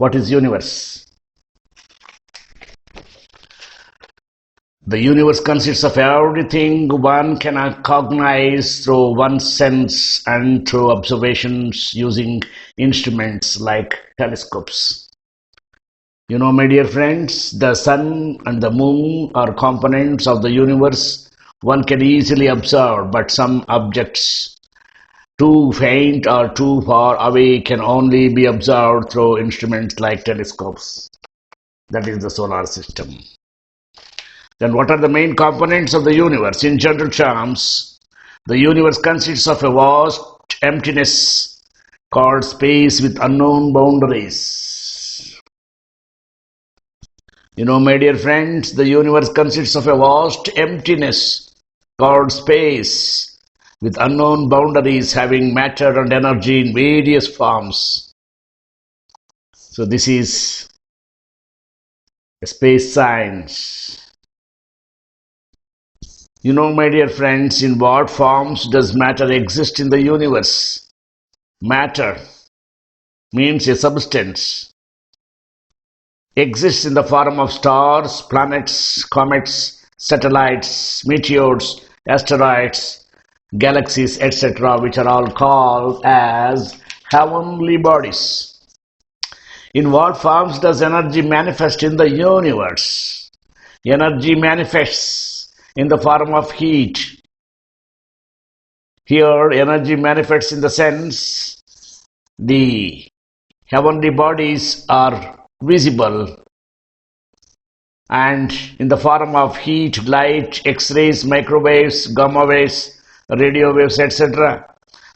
What is universe? The universe consists of everything one can cognize through one's sense and through observations using instruments like telescopes. You know, my dear friends, the sun and the moon are components of the universe one can easily observe, but some objects too faint or too far away can only be observed through instruments like telescopes. That is the solar system. Then what are the main components of the universe? In general terms, the universe consists of a vast emptiness called space with unknown boundaries. You know, my dear friends, the universe consists of a vast emptiness called space with unknown boundaries having matter and energy in various forms. So this is a space science. You know, my dear friends, in what forms does matter exist in the universe? Matter means a substance. Exists in the form of stars, planets, comets, satellites, meteors, asteroids, galaxies, etc., which are all called as heavenly bodies. In what forms does energy manifest in the universe? Energy manifests in the form of heat. Here, energy manifests in the sense the heavenly bodies are visible and in the form of heat, light, X-rays, microwaves, gamma waves, radio waves, etc.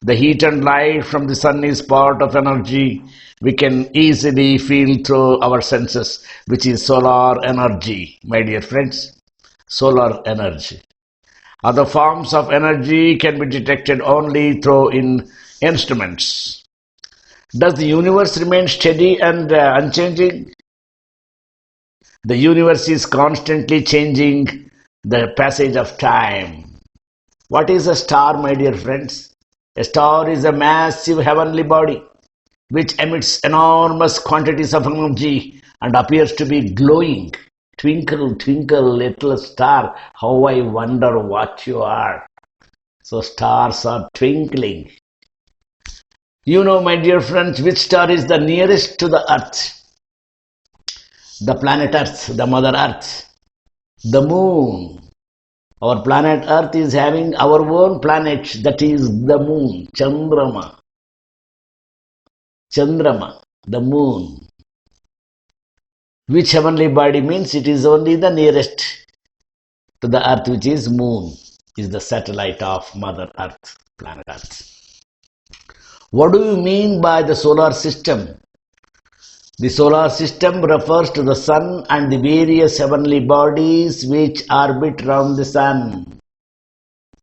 The heat and light from the sun is part of energy we can easily feel through our senses, which is solar energy, my dear friends. Solar energy. Other forms of energy can be detected only through instruments. Does the universe remain steady and unchanging? The universe is constantly changing the passage of time. What is a star, my dear friends? A star is a massive heavenly body which emits enormous quantities of energy and appears to be glowing. Twinkle, twinkle, little star, how I wonder what you are. So stars are twinkling. You know, my dear friends, which star is the nearest to the earth? The planet Earth, the Mother Earth, the moon. Our planet Earth is having our own planet, that is the moon, Chandrama. Chandrama, the moon. Which heavenly body means it is only the nearest to the earth, which is moon, is the satellite of Mother Earth, planet Earth. What do you mean by the solar system? The solar system refers to the sun and the various heavenly bodies which orbit around the sun.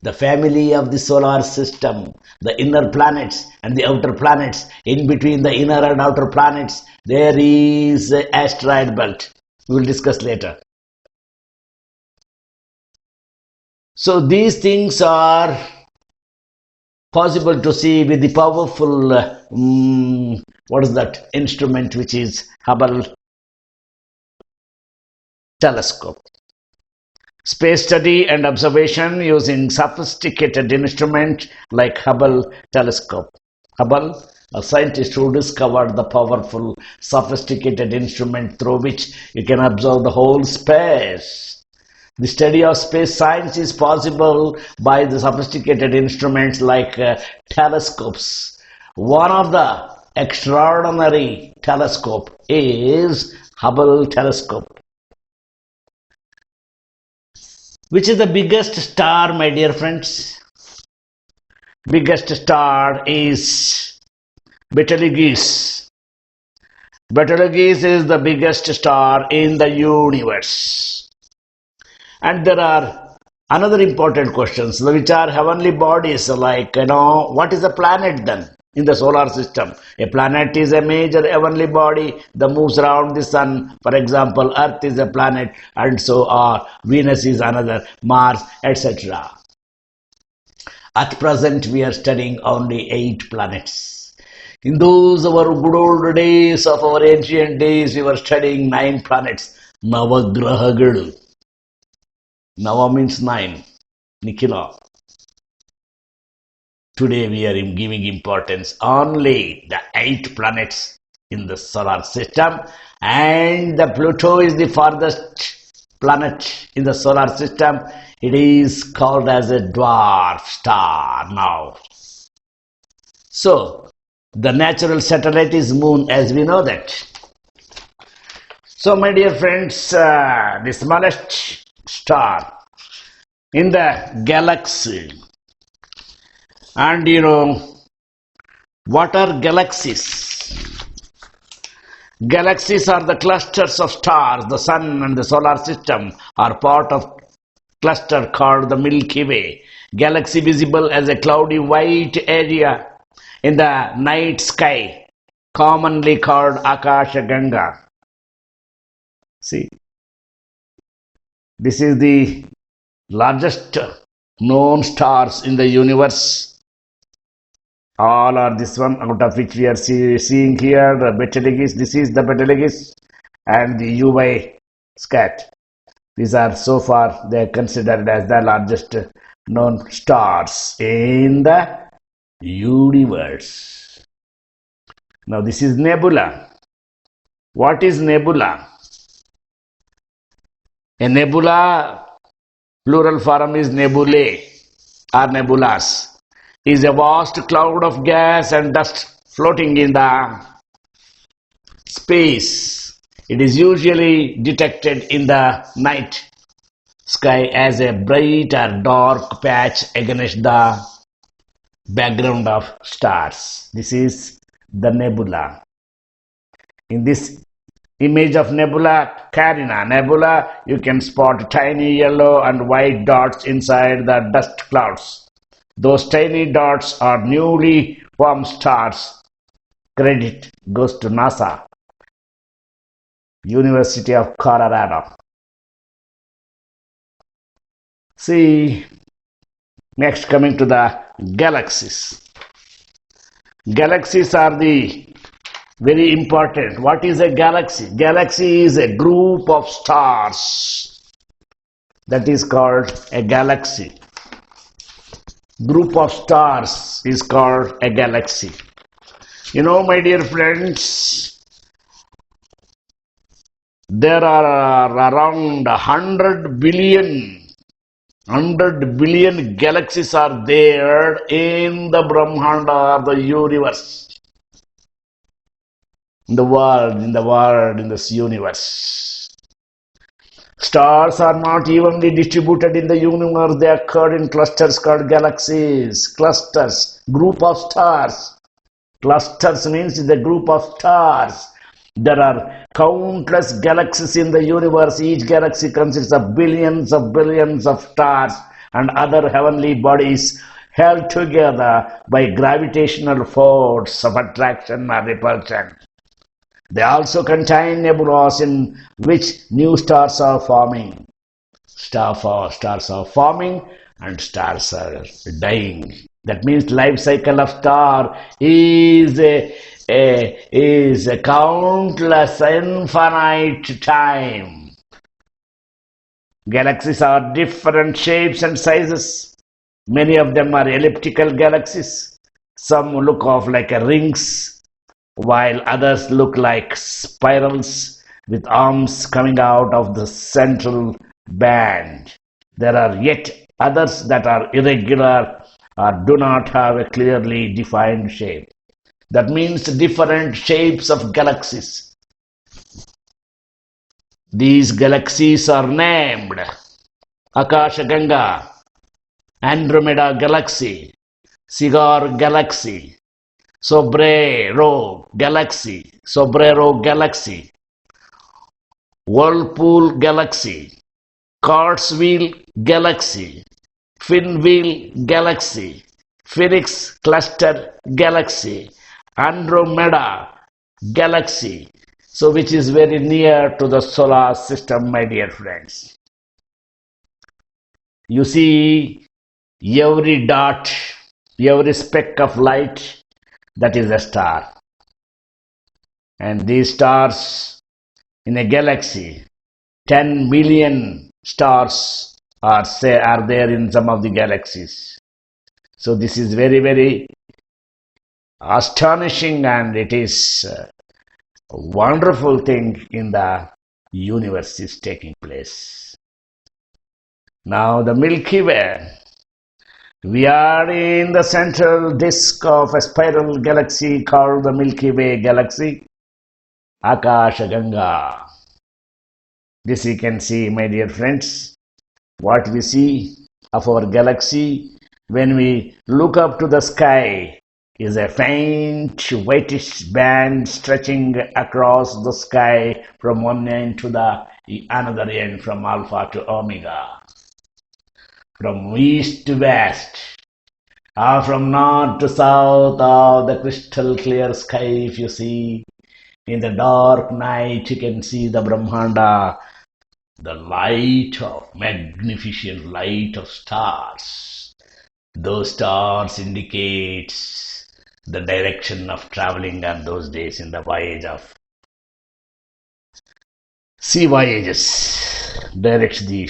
The family of the solar system, the inner planets and the outer planets. In between the inner and outer planets, there is an asteroid belt. We will discuss later. So these things are possible to see with the powerful, what is that instrument, which is Hubble telescope. Space study and observation using sophisticated instruments like Hubble telescope. Hubble, a scientist who discovered the powerful, sophisticated instrument through which you can observe the whole space. The study of space science is possible by the sophisticated instruments like telescopes. One of the extraordinary telescope is Hubble telescope. Which is the biggest star, my dear friends? Biggest star is Betelgeuse. Betelgeuse is the biggest star in the universe. And there are another important questions, which are heavenly bodies, like, what is a planet then in the solar system? A planet is a major heavenly body that moves around the sun. For example, Earth is a planet, and so are Venus is another, Mars, etc. At present, we are studying only 8 planets. In those our good old days of our ancient days, we were studying 9 planets. Navagrahagalu. Nava means 9. Nikhila. Today we are giving importance only the 8 planets in the solar system, and the Pluto is the farthest planet in the solar system. It is called as a dwarf star now. So the natural satellite is Moon, as we know that. So my dear friends, the smallest star in the galaxy. And you know, what are galaxies? Galaxies are the clusters of stars. The Sun and the solar system are part of cluster called the Milky Way. Galaxy visible as a cloudy white area in the night sky, commonly called Akasha Ganga. See, this is the largest known stars in the universe. All are this one, out of which we are seeing here the Betelgeuse. This is the Betelgeuse and the Vvsm. These are so far they are considered as the largest known stars in the universe. Now this is nebula. What is nebula? A nebula, plural form is nebulae or nebulas, is a vast cloud of gas and dust floating in the space. It is usually detected in the night sky as a bright or dark patch against the background of stars. This is the nebula. In this image of nebula, Carina Nebula, you can spot tiny yellow and white dots inside the dust clouds. Those tiny dots are newly formed stars. Credit goes to NASA, University of Colorado. See, next coming to the galaxies. Galaxies are the very important. What is a galaxy? Galaxy is a group of stars. That is called a galaxy. Group of stars is called a galaxy. You know, my dear friends, there are around 100 billion galaxies are there in the Brahmanda, the universe. In this universe. Stars are not evenly distributed in the universe. They occur in clusters called galaxies. Clusters, group of stars. Clusters means the group of stars. There are countless galaxies in the universe. Each galaxy consists of billions of stars and other heavenly bodies held together by gravitational force of attraction or repulsion. They also contain nebulas in which new stars are forming. Stars are forming and stars are dying. That means life cycle of star is a countless infinite time. Galaxies are different shapes and sizes. Many of them are elliptical galaxies. Some look off like rings, while others look like spirals with arms coming out of the central band. There are yet others that are irregular or do not have a clearly defined shape. That means different shapes of galaxies. These galaxies are named Akasha Ganga, Andromeda Galaxy, Cigar Galaxy, Sombrero Galaxy, Whirlpool Galaxy, Cartwheel Galaxy, Pinwheel Galaxy, Phoenix Cluster Galaxy, Andromeda Galaxy, so which is very near to the solar system, my dear friends. You see, every dot, every speck of light that is a star. And these stars in a galaxy, 10 million stars are there in some of the galaxies. So this is very, very astonishing, and it is a wonderful thing in the universe is taking place. Now the Milky Way. We are in the central disk of a spiral galaxy called the Milky Way galaxy, Akasha Ganga. This you can see, my dear friends, what we see of our galaxy when we look up to the sky is a faint whitish band stretching across the sky from one end to the another end, from alpha to omega, from east to west, or from north to south of the crystal clear sky. If you see in the dark night, you can see the Brahmanda, the light of magnificent light of stars. Those stars indicates the direction of traveling on those days in the voyage of sea voyages, directs the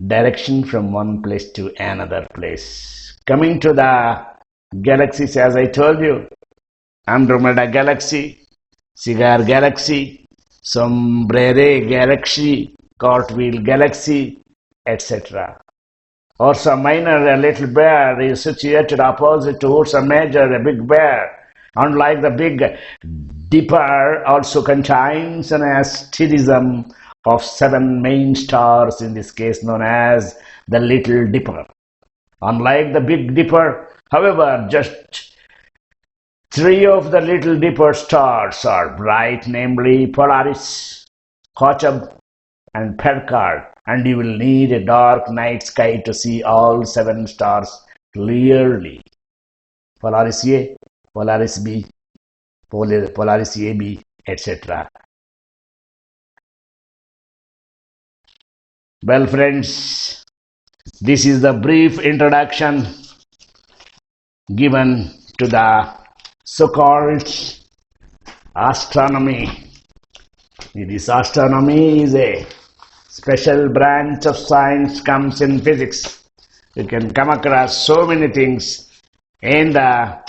direction from one place to another place. Coming to the galaxies, as I told you, Andromeda Galaxy, Cigar Galaxy, Sombrere Galaxy, Cartwheel Galaxy, etc. Ursa Minor, a little bear, is situated opposite to Ursa Major, a big bear. Unlike the Big Dipper, also contains an asterism of 7 main stars, in this case known as the Little Dipper. Unlike the Big Dipper, however, just 3 of the Little Dipper stars are bright, namely Polaris, Kochab, and Perkar, and you will need a dark night sky to see all 7 stars clearly. Polaris A, Polaris B, Polaris AB, etc. Well, friends, this is the brief introduction given to the so-called astronomy. This astronomy is a special branch of science, comes in physics. You can come across so many things in the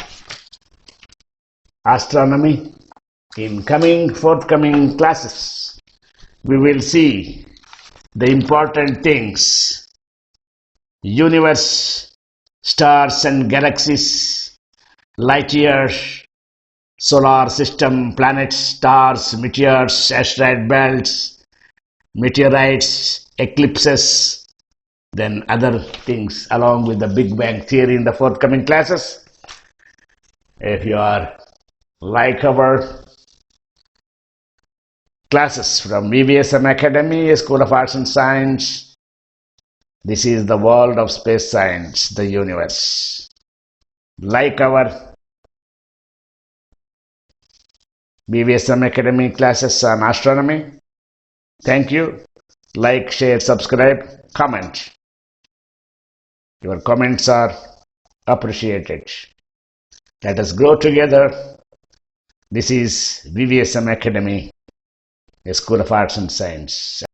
astronomy. In forthcoming classes, we will see the important things: universe, stars and galaxies, light years, solar system, planets, stars, meteors, asteroid belts, meteorites, eclipses, then other things along with the Big Bang theory in the forthcoming classes. If you are like our classes from Vvsm Academy, School of Arts and Science, this is the world of space science, the universe. Like our Vvsm Academy classes on astronomy. Thank you. Like, share, subscribe, comment. Your comments are appreciated. Let us grow together. This is Vvsm Academy, a School of Arts and Science.